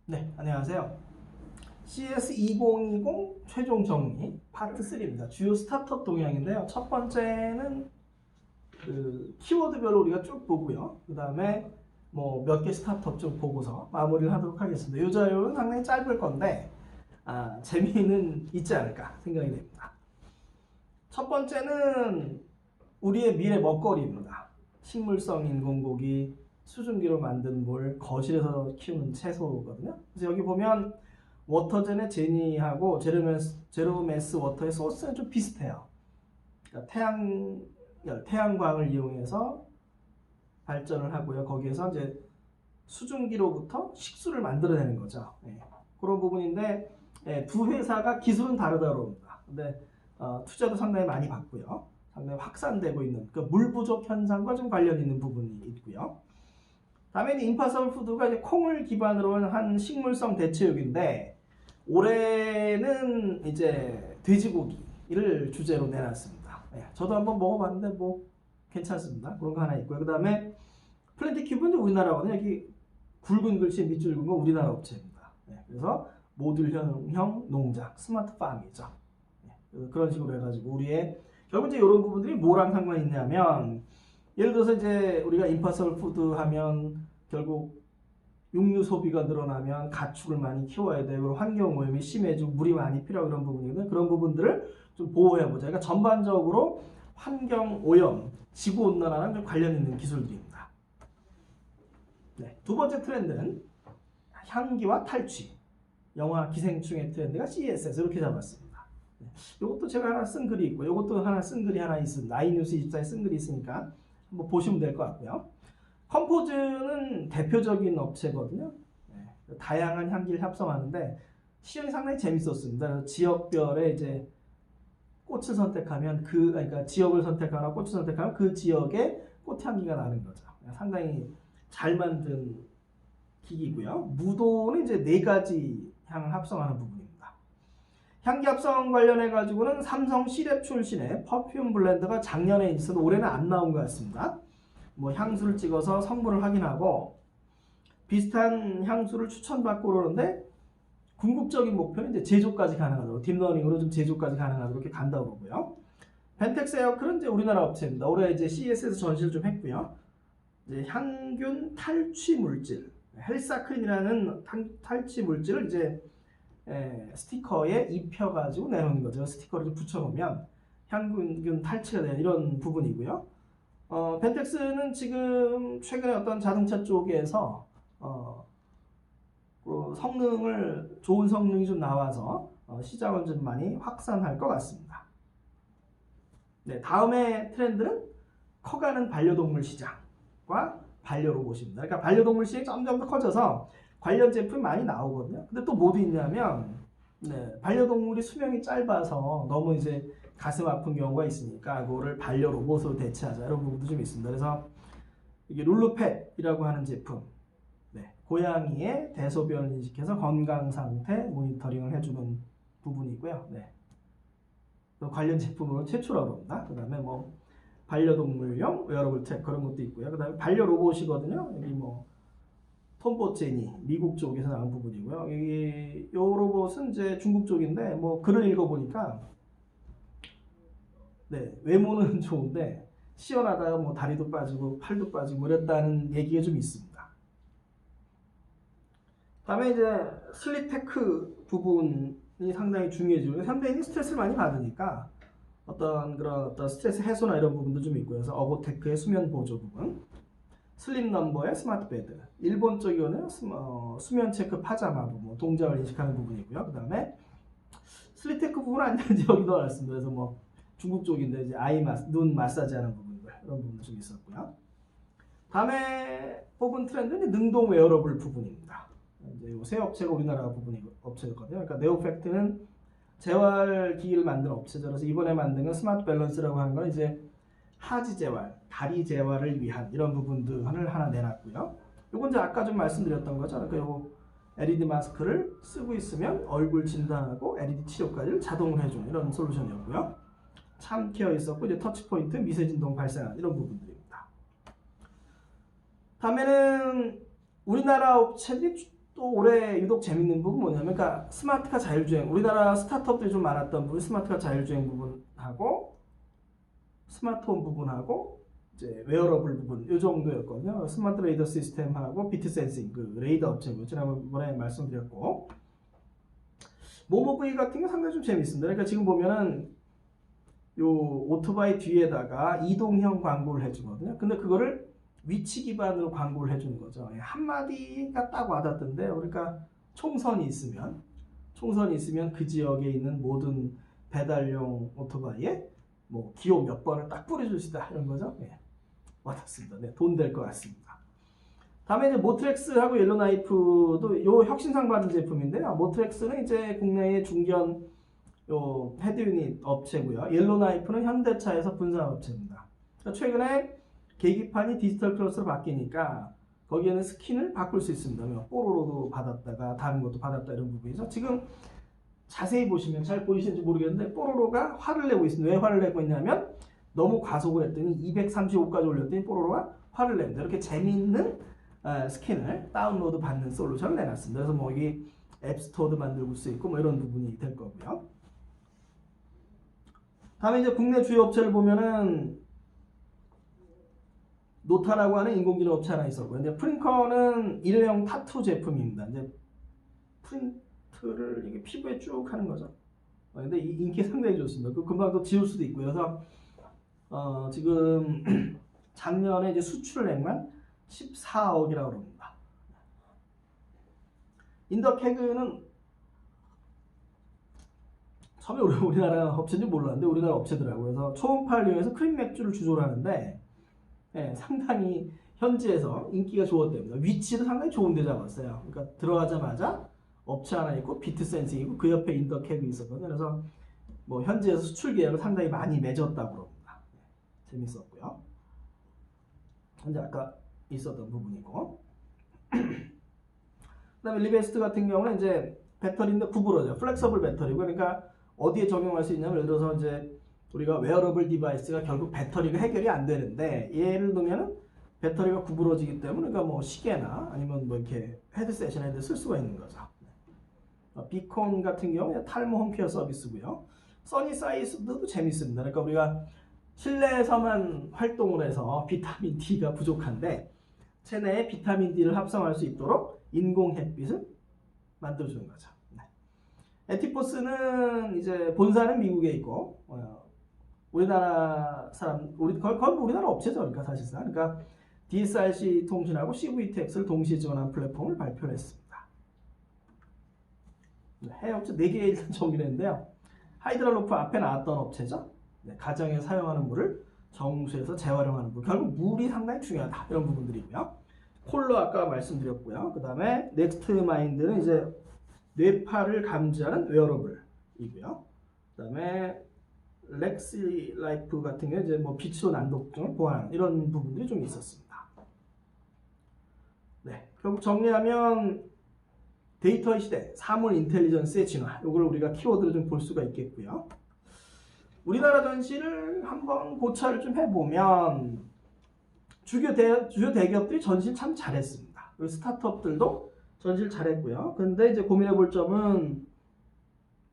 네, 안녕하세요. CS 2020 최종 정리 파트 3입니다. 주요 스타트업 동향인데요. 첫 번째는 그 키워드별로 우리가 쭉 보고요. 그 다음에 뭐 몇 개 스타트업 좀 보고서 마무리를 하도록 하겠습니다. 이 자료는 상당히 짧을 건데 재미는 있지 않을까 생각이 됩니다. 첫 번째는 우리의 미래 먹거리입니다. 식물성 인공고기, 수증기로 만든 물, 거실에서 키우는 채소거든요. 그래서 여기 보면 워터젠의 제니하고 제로메스 워터의 소스는 좀 비슷해요. 그러니까 태양광을 이용해서 발전을 하고요. 거기에서 이제 수증기로부터 식수를 만들어내는 거죠. 그런 부분인데 두 회사가 기술은 다르다고 합니다. 근데 투자도 상당히 많이 받고요. 상당히 확산되고 있는 물 부족 현상과 좀 관련 있는 부분이 있고요. 다음에 임파서블 푸드가 이제 콩을 기반으로 한 식물성 대체육인데 올해는 이제 돼지고기를 주제로 내놨습니다. 저도 한번 먹어봤는데 뭐 괜찮습니다. 그런 거 하나 있고요. 그 다음에 플랜트 큐브는 우리나라거든요. 여기 굵은 글씨 밑줄 긋은 건 우리나라 업체입니다. 그래서 모듈형 농장, 스마트 팜이죠. 그런 식으로 해가지고 우리의 결국 이제 이런 부분들이 뭐랑 상관이 있냐면 예를 들어서 이제 우리가 임파서블 푸드 하면 결국 육류 소비가 늘어나면 가축을 많이 키워야 되고 그리고 환경 오염이 심해지고 물이 많이 필요하고 그런 부분이거든요. 그런 부분들을 좀 보호해보자. 그러니까 전반적으로 환경 오염, 지구 온난화랑 좀 관련 있는 기술들입니다. 두 번째 트렌드는 향기와 탈취. 영화 기생충의 트렌드가 CS에서 이렇게 잡았습니다. 이것도 제가 하나 쓴 글이 있고 이것도 하나 쓴 글이 하나 있습니다. 아이뉴스 24에 쓴 글이 있으니까 한번 보시면 될 것 같고요. 컴포즈는 대표적인 업체거든요. 다양한 향기를 협성하는데 시연이 상당히 재밌었습니다. 지역별의 이제 꽃을 선택하면 그러니까 지역을 선택하거나 꽃을 선택하면 그 지역의 꽃향기가 나는 거죠. 상당히 잘 만든 기기고요. 무도는 이제 4가지 향을 합성하는 부분입니다. 향기 합성 관련해 가지고는 삼성 C랩 출신의 퍼퓸 블렌더가 작년에 있어도 올해는 안 나온 것 같습니다. 뭐 향수를 찍어서 성분을 확인하고 비슷한 향수를 추천받고 그러는데 궁극적인 목표는 이제 제조까지 가능하도록 딥러닝으로 좀 제조까지 가능하도록 이렇게 간다고 그러고요. 벤텍스 에어클은 이제 우리나라 업체입니다. 올해 이제 CES에서 전시를 좀 했고요. 이제 향균 탈취 물질, 헬사크린이라는 탈취 물질을 이제 스티커에 입혀가지고 내놓는 거죠. 스티커를 좀 붙여놓으면 향균 탈취가 되는 이런 부분이고요. 벤텍스는 지금 최근에 어떤 자동차 쪽에서 좋은 성능이 좀 나와서 시장을 좀 많이 확산할 것 같습니다. 다음의 트렌드는 커가는 반려동물 시장과 반려로봇입니다. 그러니까 반려동물 시장이 점점 더 커져서 관련 제품이 많이 나오거든요. 근데 또 뭐도 있냐면 반려동물이 수명이 짧아서 너무 이제 가슴 아픈 경우가 있으니까 그거를 반려 로봇으로 대체하자 이런 부분도 좀 있습니다. 그래서 이게 룰루펫이라고 하는 제품, 고양이의 대소변을 인식해서 건강 상태 모니터링을 해주는 부분이고요. 관련 제품으로 최초라고 합니다. 그 다음에 뭐 반려동물용 웨어러블 탭 그런 것도 있고요. 그 다음에 반려 로봇이거든요. 여기 뭐 톰보 제니 미국 쪽에서 나온 부분이고요. 이 로봇은 이제 중국 쪽인데 뭐 글을 읽어보니까 외모는 좋은데 시원하다가 뭐 다리도 빠지고 팔도 빠지고 이랬다는 얘기가 좀 있습니다. 다음에 이제 슬립테크 부분이 상당히 중요해지고 현대인이 스트레스를 많이 받으니까 어떤 스트레스 해소나 이런 부분도 좀 있고요. 그래서 어고테크의 수면 보조 부분, 슬립 넘버의 스마트 베드, 일본 쪽이오는 수면 체크 파자마 부분, 동작을 인식하는 부분이고요. 그 다음에 슬립테크 부분은 아닌데 여기 넣어놨습니다. 그래서 뭐 중국 쪽인데 이제 눈 마사지하는 부분들 이런 부분도 좀 있었고요. 다음에 뽑은 트렌드는 능동 웨어러블 부분입니다. 이제 새 업체가 우리나라 업체거든요. 그러니까 네오팩트는 재활 기기를 만든 업체죠. 그래서 이번에 만든 건 스마트 밸런스라고 하는 건 이제 하지 재활, 다리 재활을 위한 이런 부분들을 하나 내놨고요. 요건 이제 아까 좀 말씀드렸던 거죠. 그러니까 요거 LED 마스크를 쓰고 있으면 얼굴 진단하고 LED 치료까지를 자동으로 해주는 이런 솔루션이었고요. 참케어 있었고 이제 터치포인트, 미세 진동 발생하는 이런 부분들입니다. 다음에는 우리나라 업체들이 또 올해 유독 재밌는 부분 뭐냐면, 그러니까 스마트카 자율주행, 우리나라 스타트업들이 좀 많았던 부분, 스마트카 자율주행 부분하고 스마트홈 부분하고 이제 웨어러블 부분 이 정도였거든요. 스마트 레이더 시스템하고 비트 센싱 그 레이더 업체고 지난번에 말씀드렸고, 모모브이 같은 게 상당히 좀 재밌습니다. 그러니까 지금 보면은 요 오토바이 뒤에다가 이동형 광고를 해주거든요. 근데 그거를 위치 기반으로 광고를 해주는 거죠. 한마디가 딱 와닿던데요. 그러니까 총선이 있으면 그 지역에 있는 모든 배달용 오토바이에 뭐 기호 몇 번을 딱 뿌려주시다 이런 거죠. 와닿습니다. 네, 돈 될 것 같습니다. 다음에 이제 모트렉스하고 옐로나이프도 요 혁신상 받은 제품인데요. 모트렉스는 이제 국내의 중견 요 헤드 유닛 업체고요. 옐로나이프는 현대차에서 분산 업체입니다. 최근에 계기판이 디지털 크로스로 바뀌니까 거기에는 스킨을 바꿀 수 있습니다. 뽀로로도 받았다가 다른 것도 받았다 이런 부분이죠. 지금 자세히 보시면 잘 보이시는지 모르겠는데 뽀로로가 화를 내고 있습니다. 왜 화를 내고 있냐면 너무 과속을 했더니 235까지 올렸더니 뽀로로가 화를 냅니다. 이렇게 재미있는 스킨을 다운로드 받는 솔루션을 내놨습니다. 그래서 뭐 여기 앱스토어도 만들고 수 있고 뭐 이런 부분이 될 거고요. 다음에 이제 국내 주요 업체를 보면은 노타라고 하는 인공지능 업체 하나 있었고요. 이제 프링커는 일회용 타투 제품입니다. 이제 프린트를 이게 피부에 쭉 하는 거죠. 근데 이 인기 상당히 좋습니다. 그 금방 또 지울 수도 있고요. 그래서 지금 작년에 이제 수출 액만 14억이라고 합니다. 인더케그는 처음에 우리나라 업체인지 몰랐는데 우리나라 업체더라고요. 그래서 초음파를 이용해서 크림 맥주를 주조하는데 상당히 현지에서 인기가 좋았답니다. 위치도 상당히 좋은 데 잡았어요. 그러니까 들어가자마자 업체 하나 있고 비트 센싱이고 그 옆에 인더케그 있었거든요. 그래서 뭐 현지에서 수출 계약을 상당히 많이 맺었다고 합니다. 재밌었고요. 현재 아까 있었던 부분이고. 그다음에 리베스트 같은 경우는 이제 배터리인데 구부러져요. 플렉서블 배터리고, 그러니까 어디에 적용할 수 있냐면 예를 들어서 이제 우리가 웨어러블 디바이스가 결국 배터리가 해결이 안 되는데 예를 들면 배터리가 구부러지기 때문에 그러니까 뭐 시계나 아니면 뭐 이렇게 헤드셋이나 쓸 수가 있는 거죠. 비콘 같은 경우는 탈모 홈케어 서비스고요. 써니사이드도 재밌습니다. 그러니까 우리가 실내에서만 활동을 해서 비타민 D가 부족한데 체내에 비타민 D를 합성할 수 있도록 인공 햇빛을 만들어주는 거죠. 에티포스는 이제 본사는 미국에 있고 우리나라 사람 거의 우리나라 업체죠. 그러니까 사실상 그러니까 DSRC 통신하고 CVTX를 동시에 지원한 플랫폼을 발표했습니다. 해외 업체 4개 일단 정리했는데요. 하이드랄로프 앞에 나왔던 업체죠. 가정에 사용하는 물을 정수해서 재활용하는 물. 결국 물이 상당히 중요하다. 이런 부분들이고요. 콜러 아까 말씀드렸고요. 그 다음에 넥스트 마인드는 이제 뇌파를 감지하는 웨어러블이고요. 그 다음에 렉시 라이프 같은 경우 이제 뭐 빛으로 난독증을 보완하는 이런 부분들이 좀 있었습니다. 네, 결국 정리하면 데이터의 시대, 사물 인텔리전스의 진화, 이걸 우리가 키워드로 좀 볼 수가 있겠고요. 우리나라 전시를 한번 고찰을 좀 해보면 주요 대기업들이 전시를 참 잘했습니다. 그리고 스타트업들도 전시를 잘했고요. 근데 이제 고민해볼 점은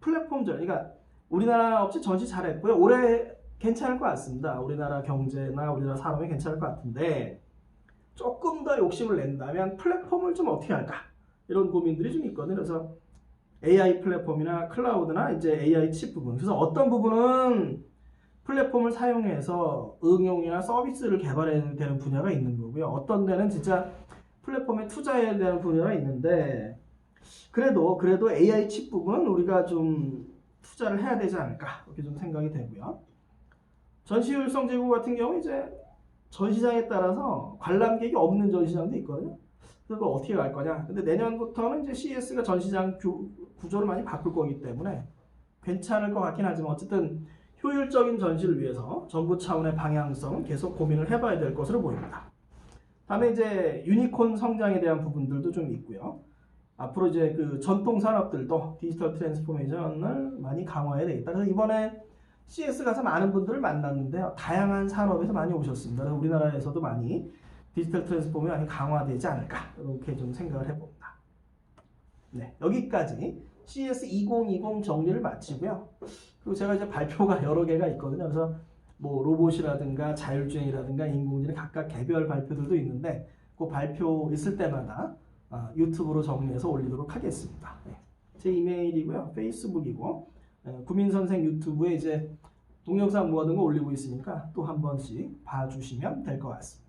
플랫폼전, 그러니까 우리나라 업체 전시 잘했고요. 올해 괜찮을 것 같습니다. 우리나라 경제나 우리나라 산업이 괜찮을 것 같은데 조금 더 욕심을 낸다면 플랫폼을 좀 어떻게 할까? 이런 고민들이 좀 있거든요. 그래서 AI 플랫폼이나 클라우드나 이제 AI 칩 부분. 그래서 어떤 부분은 플랫폼을 사용해서 응용이나 서비스를 개발해야 되는 분야가 있는 거고요. 어떤 데는 진짜 플랫폼에 투자해야 되는 분야가 있는데 그래도 AI 칩 부분은 우리가 좀 투자를 해야 되지 않을까 이렇게 좀 생각이 되고요. 전시율성 제고 같은 경우 이제 전시장에 따라서 관람객이 없는 전시장도 있거든요. 그걸 어떻게 갈 거냐. 근데 내년부터는 이제 CES가 전시장 구조를 많이 바꿀 거기 때문에 괜찮을 것 같긴 하지만 어쨌든 효율적인 전시를 위해서 정부 차원의 방향성은 계속 고민을 해봐야 될 것으로 보입니다. 다음에 이제 유니콘 성장에 대한 부분들도 좀 있고요. 앞으로 이제 그 전통 산업들도 디지털 트랜스포메이션을 많이 강화해야 되겠다. 그래서 이번에 CES 가서 많은 분들을 만났는데요. 다양한 산업에서 많이 오셨습니다. 그래서 우리나라에서도 많이 디지털 트랜스포메이션이 많이 강화되지 않을까 이렇게 좀 생각을 해봅니다. 네, 여기까지 CS 2020 정리를 마치고요. 그리고 제가 이제 발표가 여러 개가 있거든요. 그래서 뭐 로봇이라든가 자율주행이라든가 인공지능 각각 개별 발표들도 있는데 그 발표 있을 때마다 유튜브로 정리해서 올리도록 하겠습니다. 네. 제 이메일이고요. 페이스북이고 구민선생 유튜브에 이제 동영상 모아둔 거 올리고 있으니까 또 한 번씩 봐주시면 될 것 같습니다.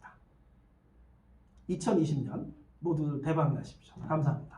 2020년 모두 대박 나십시오. 감사합니다.